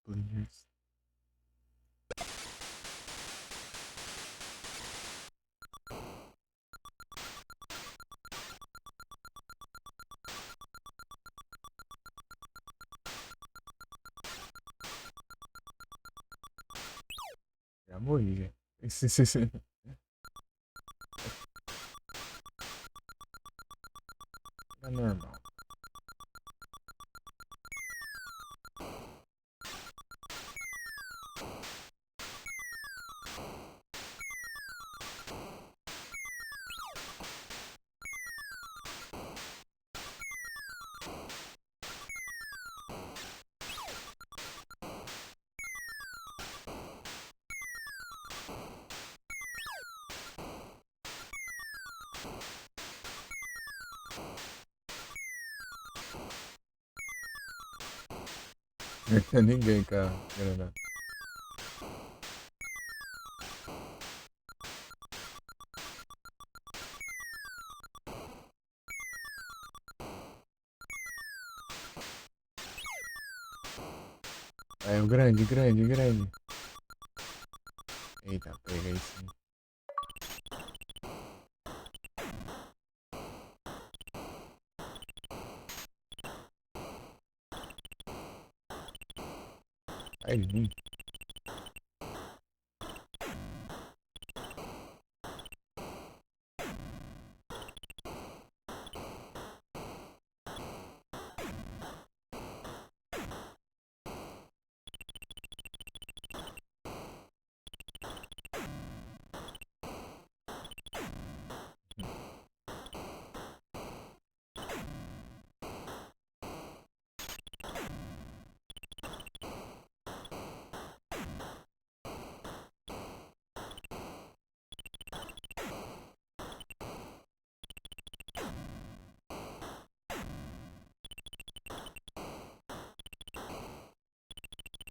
players. Já morri, já. É normal. Ninguém, cara. Granada. É o grande, grande, grande. Eita, pega aí sim. Aí,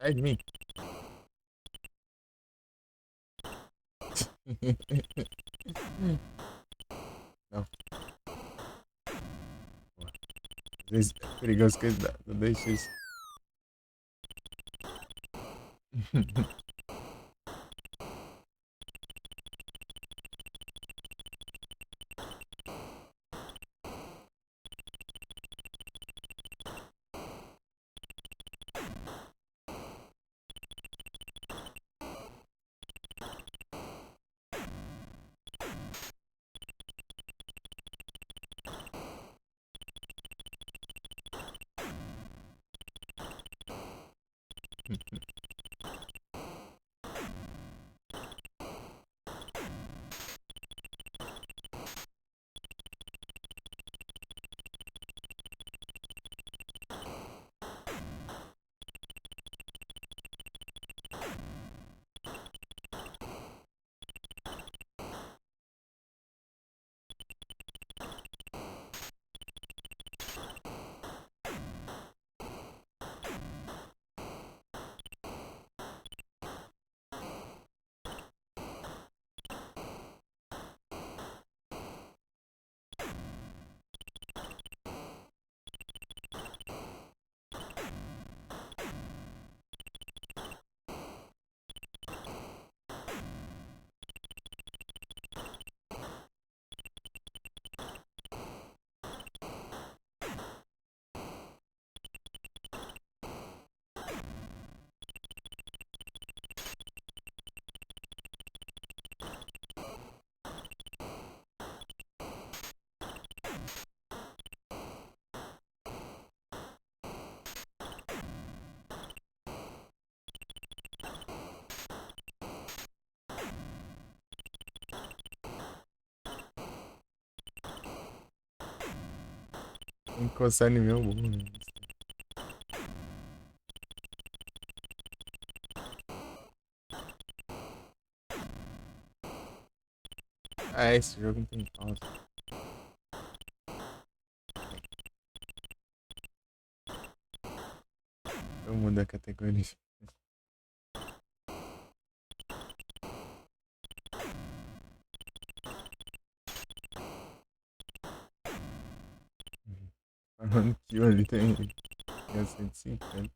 Sai de mim. Não, às vezes é perigoso que dá. Não deixa isso. Encostar em meu mundo. Ah, esse jogo não tem pausa. Eu mudo a categoria. Falando que ali tem 150.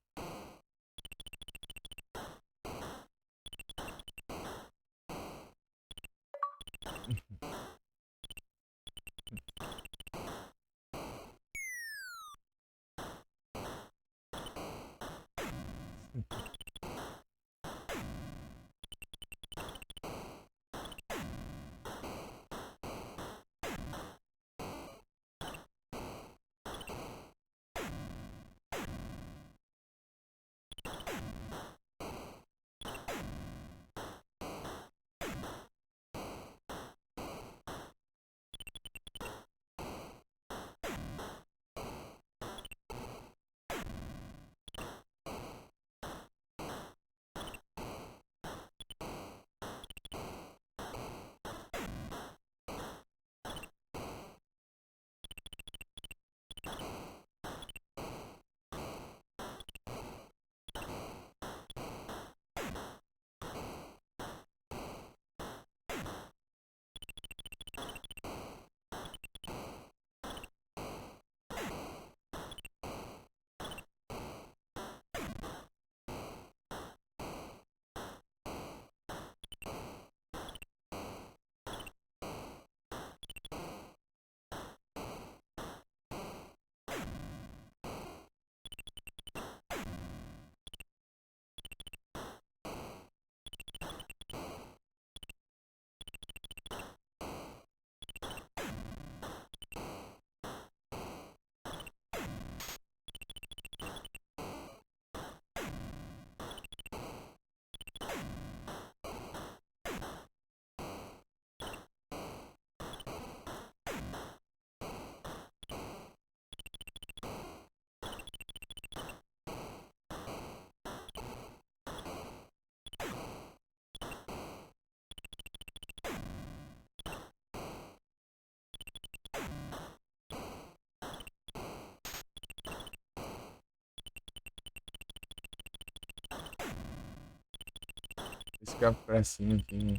Esse ficar pra cima aqui, né?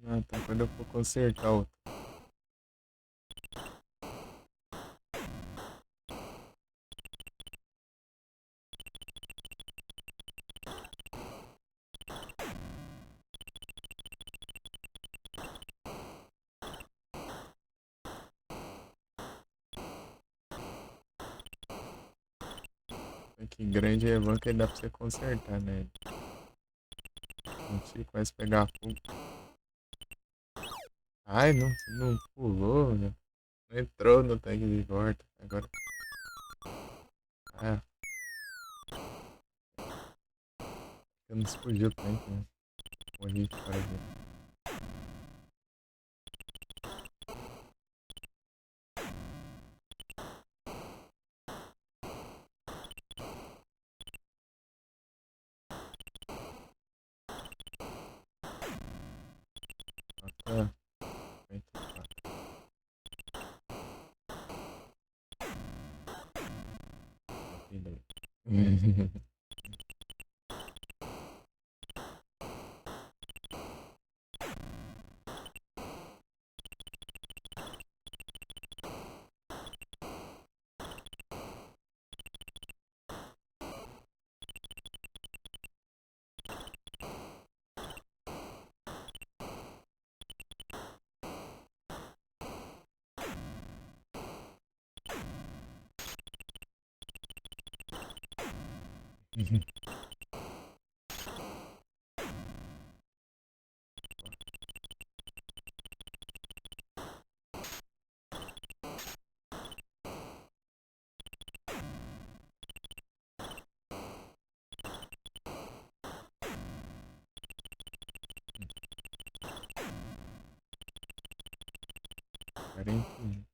Ah, então quando eu for consertar o. Aqui grande é bom que dá pra você consertar, né? Não fica mais pegar fogo. Ai, não pulou, né? Não entrou no tanque de volta. Agora. Ah, eu não explodiu o tanque, né? Morri fora aqui. Ah, tá. Vai ter que- Quarenta.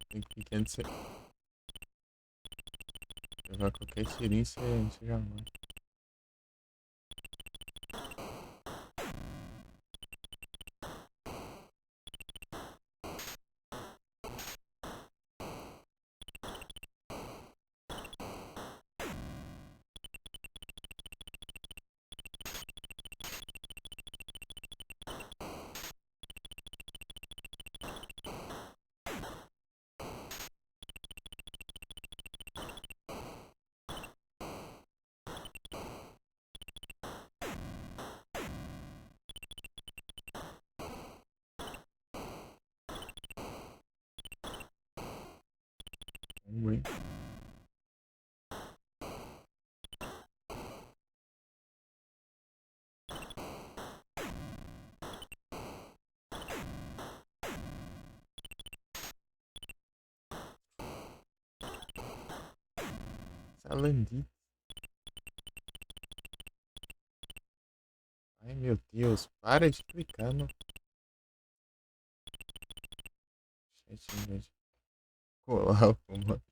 Tem pequeno, você levar qualquer tirinho, você já morre. Vamos ver. Salandito. Ai, meu Deus. Para de clicar no chat, gente. Colar, mano.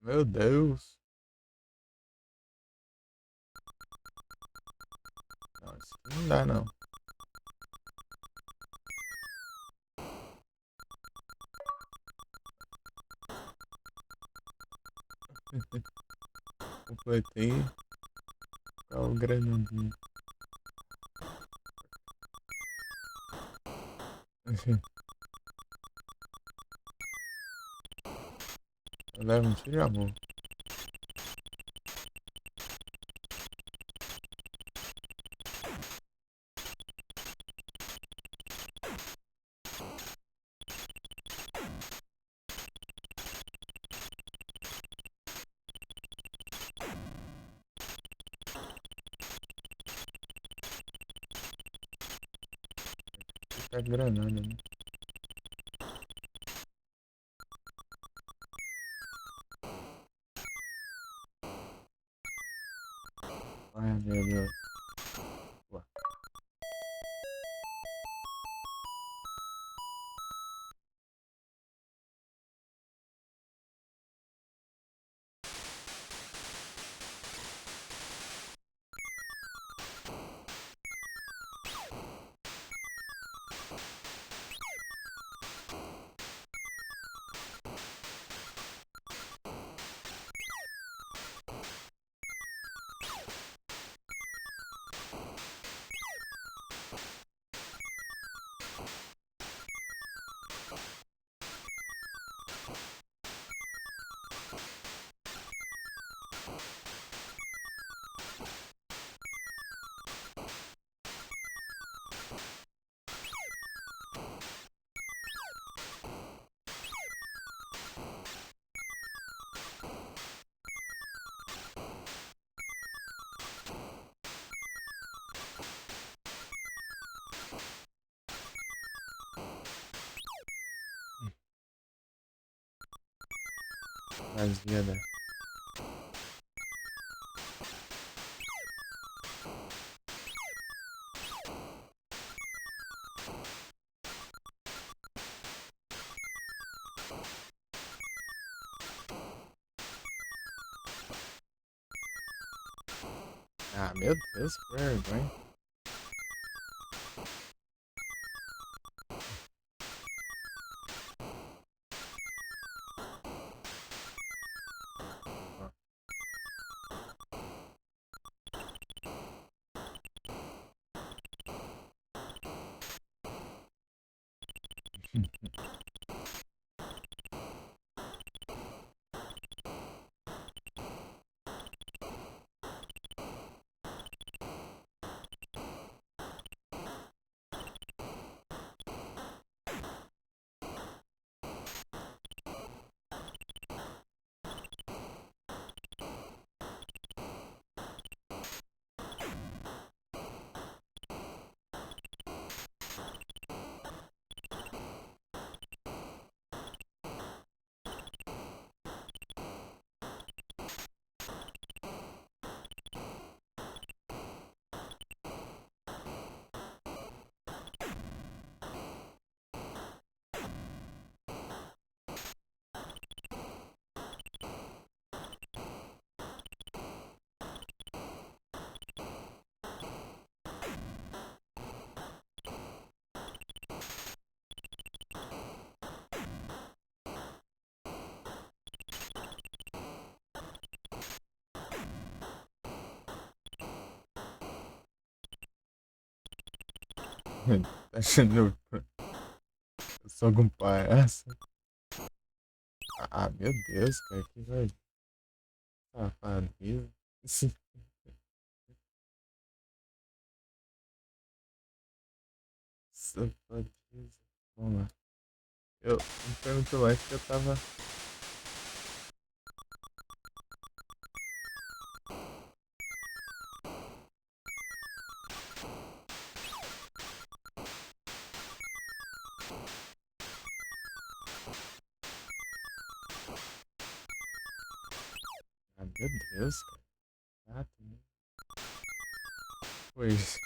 Meu Deus. Não, isso aqui não dá, não. Completei. Qual o granadinho? Leva um tiro, amor. Tá granada, né? Ai, meu Deus. Ué. Vazia, né? Ah, meu Deus, que vergonha. Tá achando que eu sou algum palhaço? Ah, meu Deus, cara, que vai. Safadeza. Safadeza. Vamos lá. Eu me perguntou antes que eu tava. Ah, meu Deus, cara. Ah, também. Pois.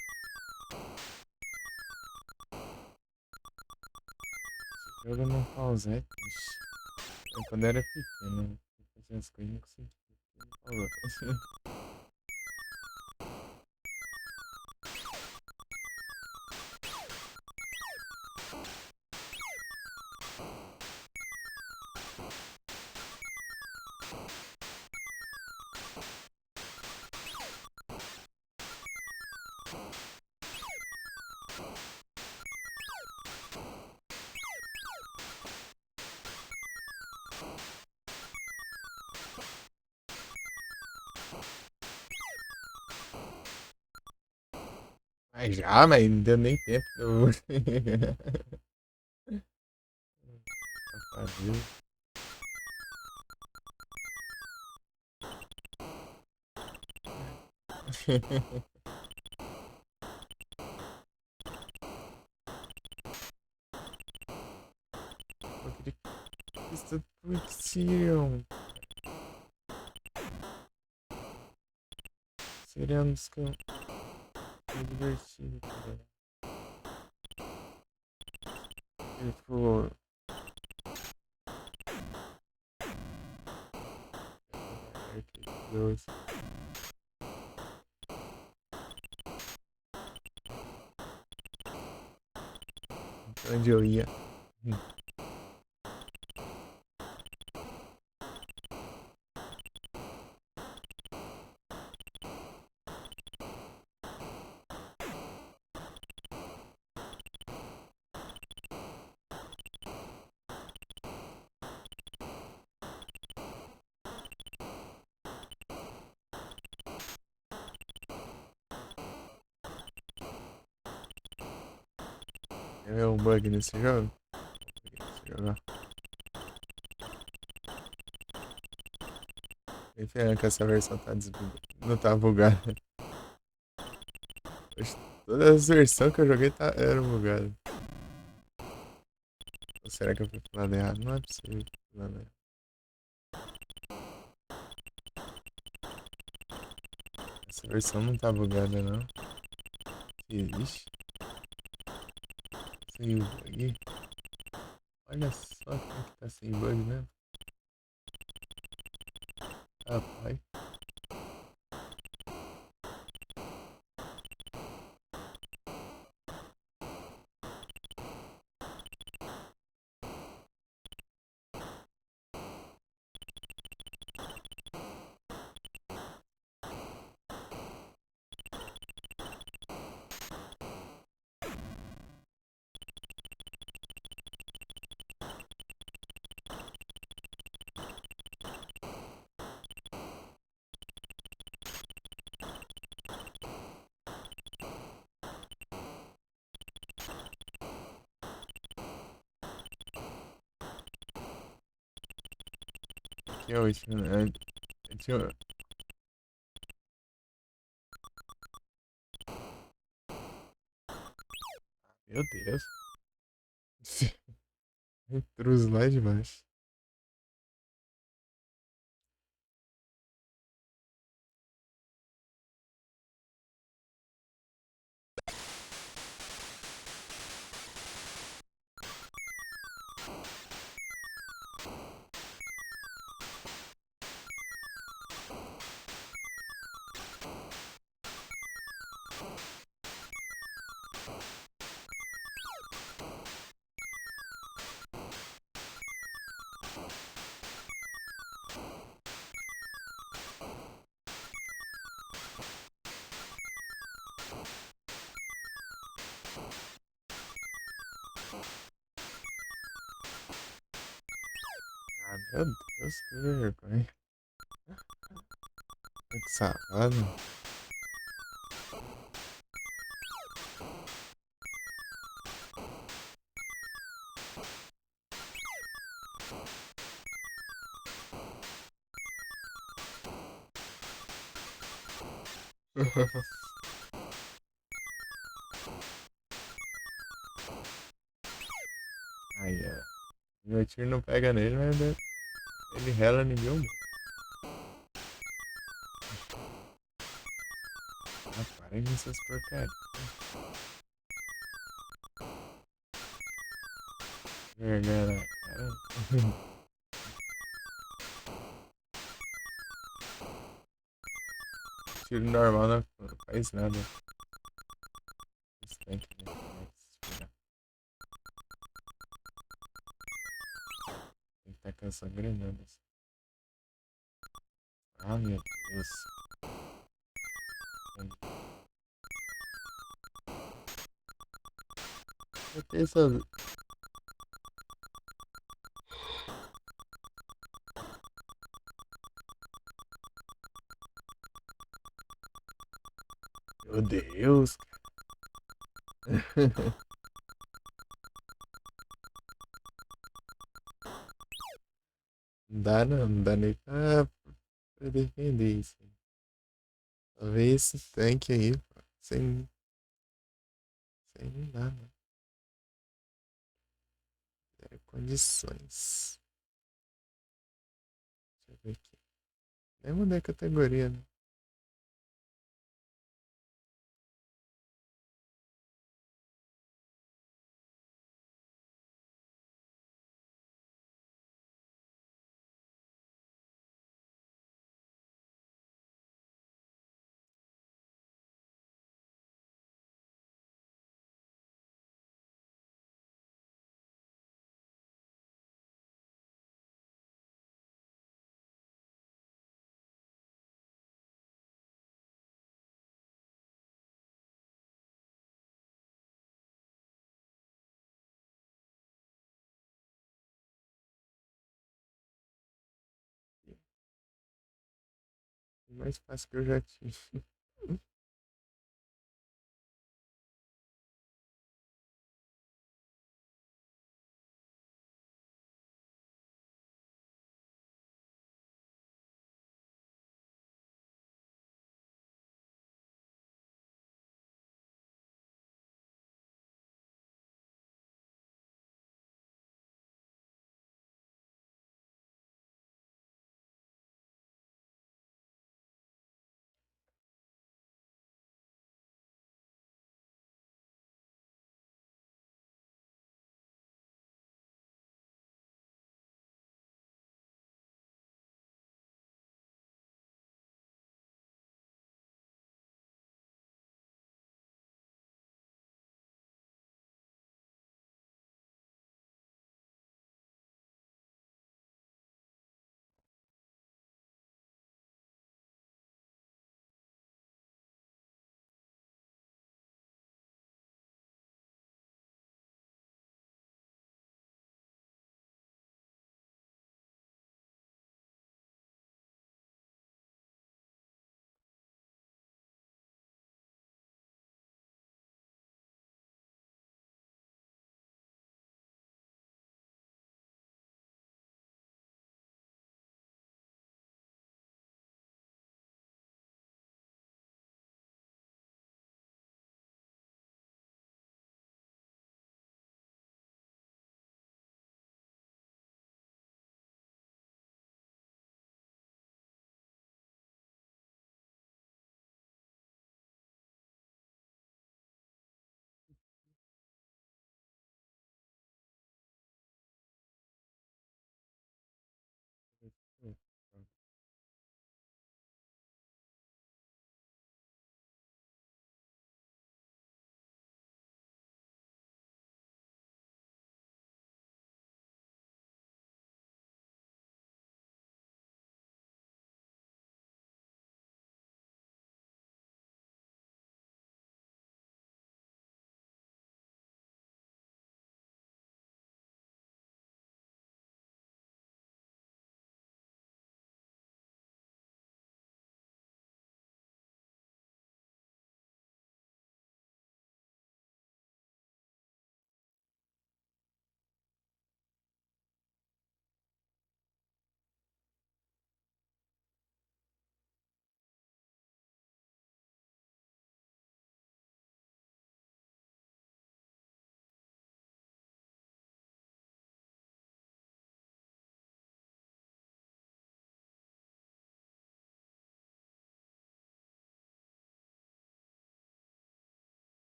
Esse jogo não pausa, é triste. Eu, quando era pequeno, eu fazia as coisas e não conseguia. Pausar. Mas já, mas não deu nem tempo. Safadeza. Eu queria que isso tudo aconteciam. Seria um dos que eu me divertido, cara. Ele falou. Ai, que Deus. Onde eu ia? É um bug nesse jogo? Deixa eu jogar. Nem ferrando que essa versão tá desbugada. Não tá bugada. Oxe, todas as versões que eu joguei eram bugadas. Ou será que eu fui pro lado errado? Não é possível. Pro lado errado. Essa versão não tá bugada, não. Ixi, sem bug. Olha só como é que tá sem bug, né? Rapaz. Que é o último. Meu Deus. Intruso lá de baixo. Meu Deus, que vergonha. Que safado. Ai, ó. Meu tiro não pega nele, mas ele rela em mil. Ah, para com essas porcarias. Vergonha na cara. Tiro normal não faz nada. Esse tanque, né? Tem que tacar essa granada. Ah, meu Deus. Eu tenho essa. Meu Deus. Não dá nem pra defender isso. Talvez esse tanque aí, pô, sem não dá, não. Zero condições. Deixa eu ver aqui. Nem mudei a categoria, né? Mais fácil que eu já tinha.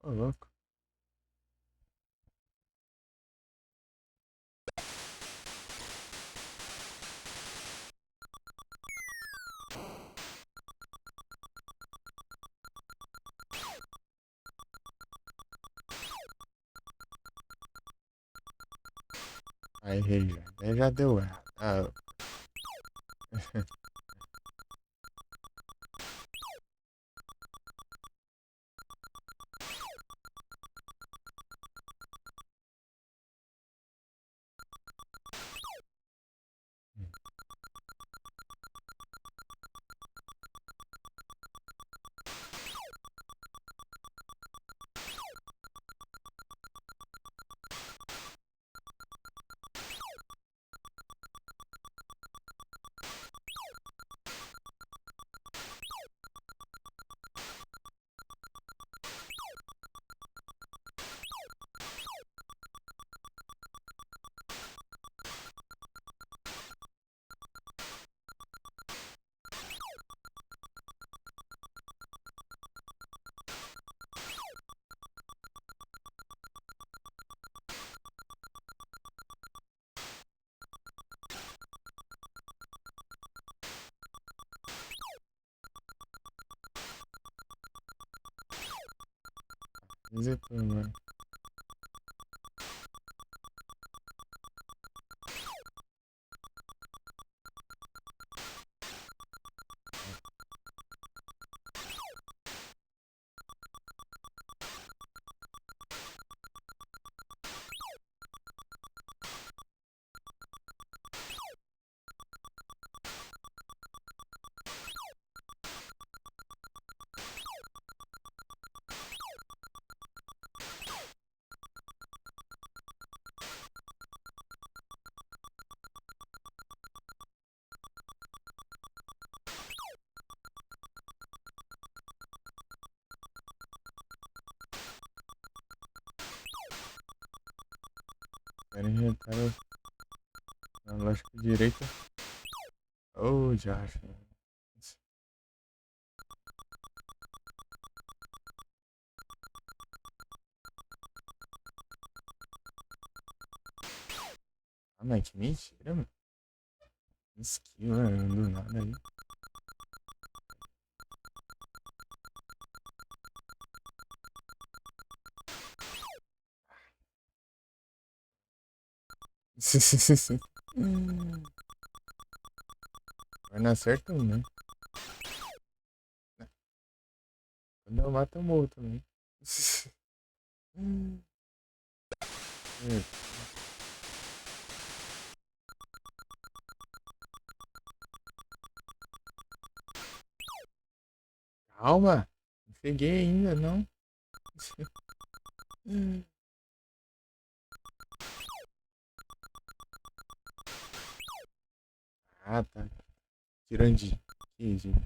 Ô, louco. Aí, aí já deu errado. Ah, dizer pra mano. Quero inventar a lógica direita. Ô, já acho. Ah, mas que mentira, mano. Skill, né? Do nada aí. Vai na certa, né? Quando eu mato, eu morro também. Calma, não cheguei ainda, não. Ah, tá. Tirandi. Que gente.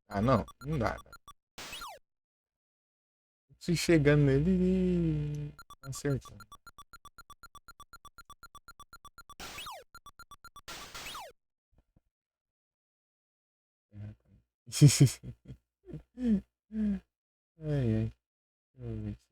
Ah, não. Não dá. Se chegando nele e acertando. Ai, ai. Deixa eu ver aqui.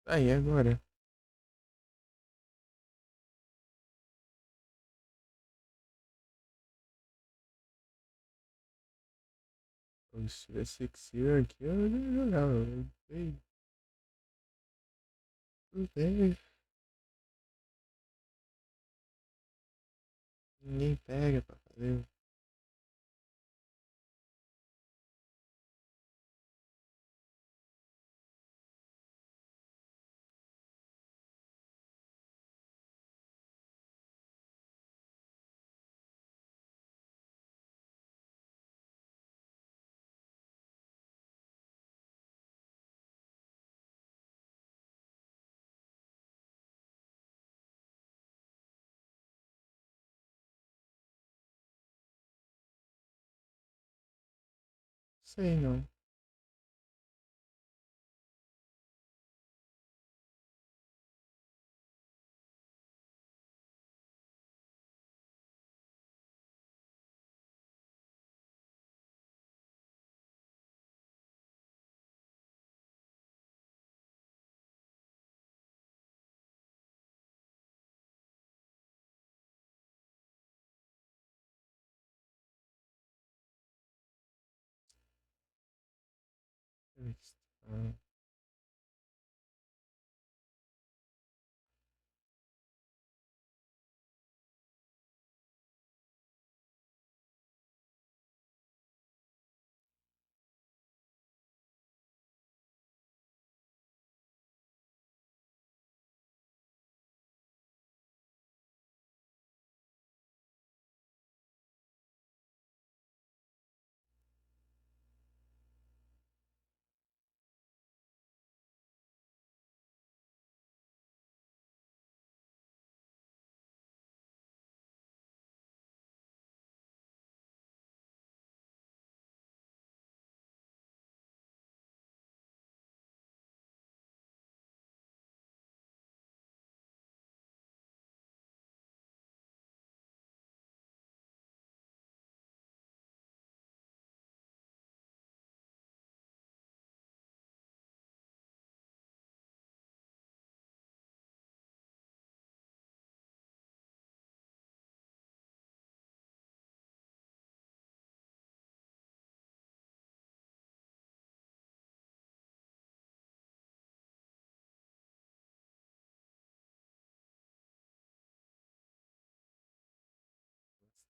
Aí, agora. Se tivesse Elixir aqui, eu não jogava. Ei, não tem. Ninguém pega pra fazer. Sei não. Ah,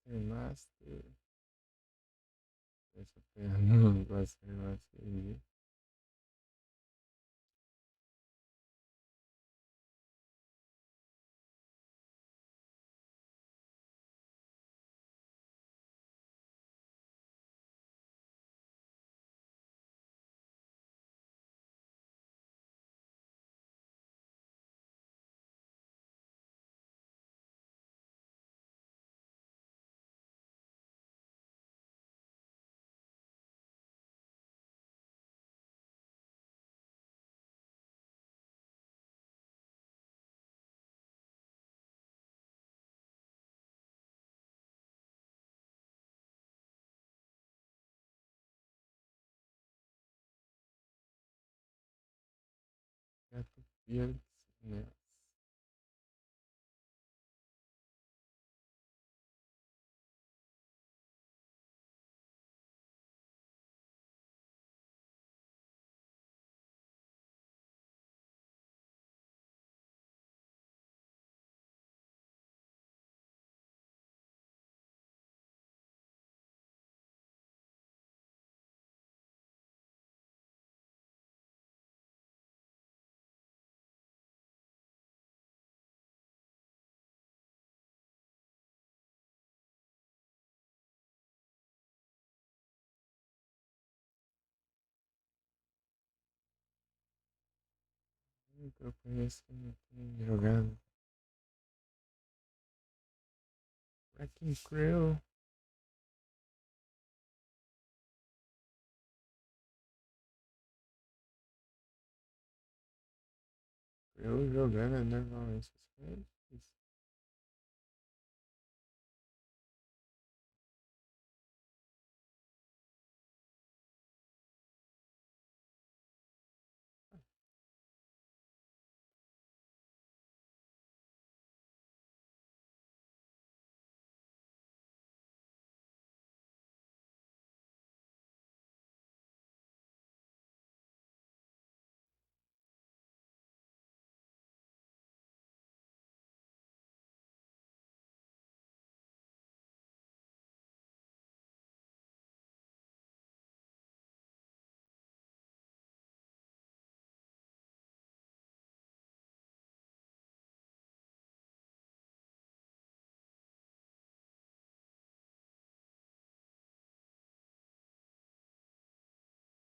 Master Master. Essa perna. Master Master. Gato Piantes. Né? Eu conheço que não tem jogado. Wrecking Crew. Eu jogando normalmente.